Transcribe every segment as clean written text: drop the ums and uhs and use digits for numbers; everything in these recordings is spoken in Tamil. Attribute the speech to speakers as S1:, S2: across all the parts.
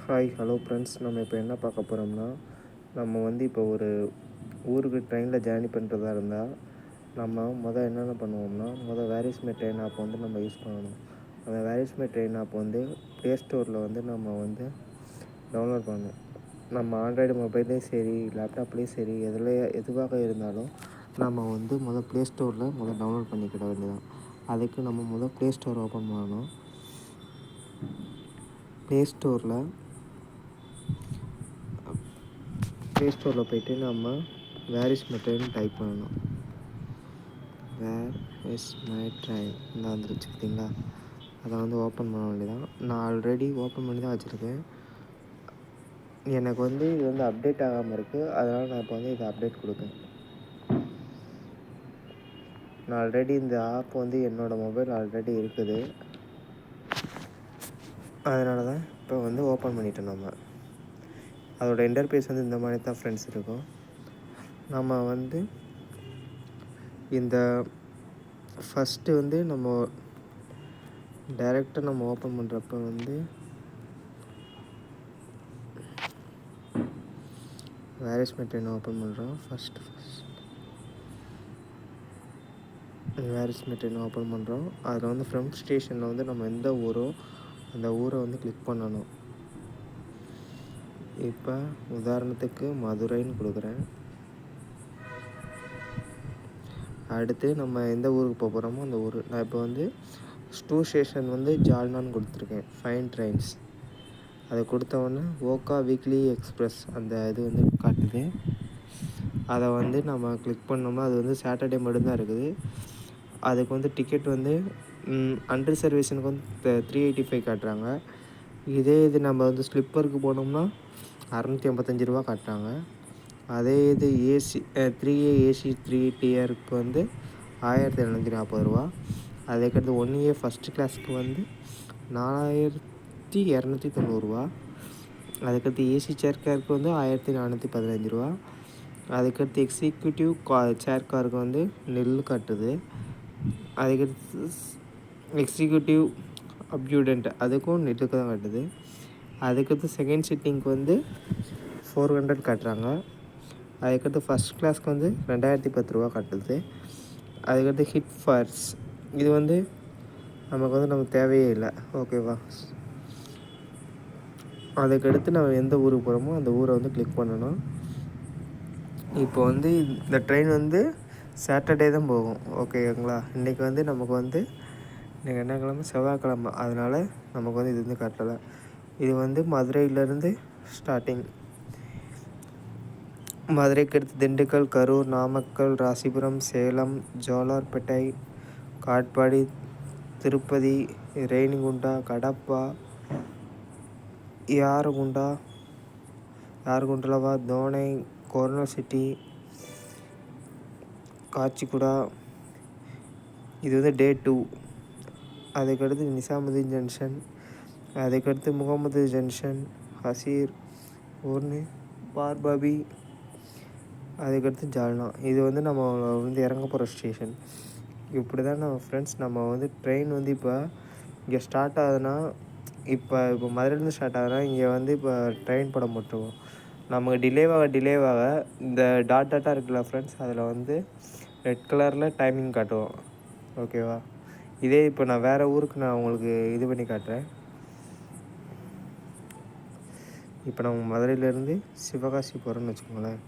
S1: ஹாய் ஹலோ ஃப்ரெண்ட்ஸ், நம்ம இப்போ என்ன பார்க்க போகிறோம்னா, நம்ம வந்து இப்போ ஒரு ஊருக்கு ட்ரெயினில் ஜேர்னி பண்ணுறதா இருந்தால் நம்ம என்னென்ன பண்ணுவோம்னா, where is my train app வந்து நம்ம யூஸ் பண்ணணும். அந்த where is my train app வந்து ப்ளே ஸ்டோரில் வந்து நம்ம வந்து டவுன்லோட் பண்ணணும். நம்ம ஆண்ட்ராய்டு மொபைல்லேயும் சரி, லேப்டாப்லேயும் சரி, எதுவாக இருந்தாலும் நம்ம வந்து ப்ளே ஸ்டோரில் டவுன்லோட் பண்ணிக்கிட வேண்டியதான். அதுக்கு நம்ம ப்ளே ஸ்டோர் ஓப்பன் பண்ணணும். ப்ளே ஸ்டோரில் போய்ட்டு நம்ம where is my train type பண்ணணும். வேர் இஸ் மை ட்ரெயின் இந்த வந்துருச்சு பார்த்தீங்களா, அதை வந்து ஓப்பன் பண்ண வேண்டியதான். நான் ஆல்ரெடி ஓப்பன் பண்ணி தான் வச்சுருக்கேன். எனக்கு வந்து இது வந்து அப்டேட் ஆகாமல் இருக்குது, அதனால் நான் இப்போ வந்து இதை அப்டேட் கொடுப்பேன். நான் ஆல்ரெடி இந்த ஆப் வந்து என்னோடய மொபைல் ஆல்ரெடி இருக்குது, அதனால தான் இப்போ வந்து ஓப்பன் பண்ணிட்டோம். அதோடய இன்டர்ஃபேஸ் வந்து இந்த மாதிரி தான் ஃப்ரெண்ட்ஸ் இருக்கும். நம்ம வந்து இந்த ஃபஸ்ட்டு வந்து நம்ம டைரெக்டாக நம்ம ஓப்பன் பண்ணுறப்ப வந்து where is my train open பண்ணுறோம். First where is my train open பண்ணுறோம். அதில் வந்து ஃப்ரம் ஸ்டேஷனில் வந்து நம்ம எந்த ஊரோ அந்த ஊரை வந்து கிளிக் பண்ணணும். இப்போ உதாரணத்துக்கு மதுரைன்னு கொடுக்குறேன். அடுத்து நம்ம எந்த ஊருக்கு போக போகிறோமோ அந்த ஊர். நான் இப்போ வந்து ஸ்டேஷன் வந்து ஜால்னான்னு கொடுத்துருக்கேன். ஃபைன் ட்ரெயின்ஸ் அதை கொடுத்தவொடனே ஓகா வீக்லி எக்ஸ்பிரஸ் அந்த இது வந்து காட்டுது. அதை வந்து நம்ம கிளிக் பண்ணோம்னா அது வந்து சாட்டர்டே மட்டும்தான் இருக்குது. அதுக்கு வந்து டிக்கெட் வந்து அன்ரிசர்வேஷனுக்கு வந்து 385 காட்டுறாங்க. இது நம்ம வந்து ஸ்லிப்பருக்கு போனோம்னா 685 ரூபா காட்டுறாங்க. அதே இது ஏசி 3A ஏசி 3 டியருக்கு வந்து 1740 ரூபா. அதுக்கடுத்து 1A ஃபஸ்ட்டு கிளாஸுக்கு வந்து 4290 ரூபா. அதுக்கடுத்து ஏசி சேர் காருக்கு வந்து 1415 ரூபா. அதுக்கடுத்து எக்ஸிக்யூட்டிவ் சேர் காருக்கு வந்து நெல் காட்டுது. அதுக்கடுத்து எக்ஸிக்யூட்டிவ் அப்யூடண்ட் அதுக்கும் நெட்டுக்கு தான் காட்டுது. அதுக்கடுத்து செகண்ட் சிட்டிங்க்கு வந்து 400 காட்டுறாங்க. அதுக்கடுத்து ஃபஸ்ட் கிளாஸ்க்கு வந்து 2010 ரூபா காட்டுது. அதுக்கடுத்து ஹிட் ஃபர்ஸ் இது வந்து நமக்கு தேவையே இல்லை, ஓகேவா. அதுக்கடுத்து நம்ம எந்த ஊருக்கு போகிறோமோ அந்த ஊரை வந்து கிளிக் பண்ணணும். இப்போ வந்து இந்த ட்ரெயின் வந்து சாட்டர்டே தான் போகும், ஓகேங்களா. இன்றைக்கி வந்து நமக்கு வந்து இன்றைக்கி என்ன கிழமை, செவ்வாய்க்கிழமை, அதனால் நமக்கு வந்து இது வந்து காட்டலை. இது வந்து மதுரையிலேருந்து ஸ்டார்டிங். மதுரைக்கு அடுத்து திண்டுக்கல், கரூர், நாமக்கல், ராசிபுரம், சேலம், ஜோலார்பேட்டை, காட்பாடி, திருப்பதி, ரேணிகுண்டா, கடப்பா, யாரகுண்டலவா, தோனை, கொர்னூல் சிட்டி, காச்சிகுடா. இது வந்து டே 2. அதுக்கடுத்து நிசாமுதீன் ஜங்ஷன், அதுக்கடுத்து முகமது ஜங்ஷன், ஹசீர், பார்பாபி, அதுக்கடுத்து ஜால்னா. இது வந்து நம்ம வந்து இறங்க போகிற ஸ்டேஷன். இப்படி தான் நம்ம ஃப்ரெண்ட்ஸ் நம்ம வந்து ட்ரெயின் வந்து இப்போ இங்கே ஸ்டார்ட் ஆகுதுன்னா, இப்போ மதுரையிலேருந்து ஸ்டார்ட் ஆகுதுன்னா இங்கே வந்து இப்போ ட்ரெயின் படம் போட்டுருவோம். நமக்கு டிலேவாக இந்த டாட்டாக இருக்குல்ல ஃப்ரெண்ட்ஸ், அதில் வந்து ரெட் கலரில் டைமிங் காட்டுவோம், ஓகேவா. இதே இப்போ நான் வேறு ஊருக்கு நான் உங்களுக்கு இது பண்ணி காட்டுறேன். இப்போ நம்ம மதுரையிலேருந்து சிவகாசி போகிறோன்னு வச்சுக்கோங்களேன்.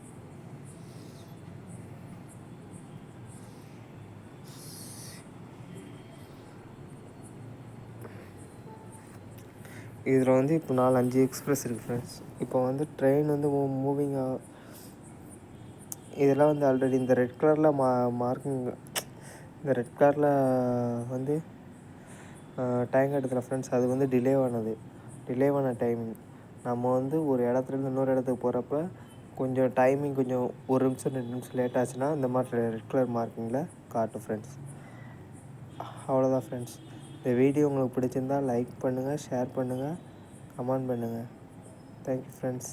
S1: இதில் வந்து இப்போ 4-5 எக்ஸ்பிரஸ் இருக்குது ஃப்ரெண்ட்ஸ். இப்போ வந்து ட்ரெயின் வந்து மூவிங்காக இதெல்லாம் வந்து ஆல்ரெடி இந்த ரெட் கலரில் மார்க்கிங் இந்த ரெட் கலரில் வந்து டைம் காட்டுதுல ஃப்ரெண்ட்ஸ், அது வந்து டிலேவான டைமிங். நம்ம வந்து ஒரு இடத்துலேருந்து இன்னொரு இடத்துக்கு போகிறப்ப கொஞ்சம் டைமிங் கொஞ்சம் 1 நிமிஷம் 2 நிமிஷம் லேட் ஆச்சுன்னா இந்த மாதிரி ரெட் கலர் மார்க்கிங்கில் காட்டும் ஃப்ரெண்ட்ஸ். அவ்வளோதான் ஃப்ரெண்ட்ஸ். இந்த வீடியோ உங்களுக்கு பிடிச்சிருந்தால் லைக் பண்ணுங்கள், ஷேர் பண்ணுங்கள், கமெண்ட் பண்ணுங்கள். Thank you friends.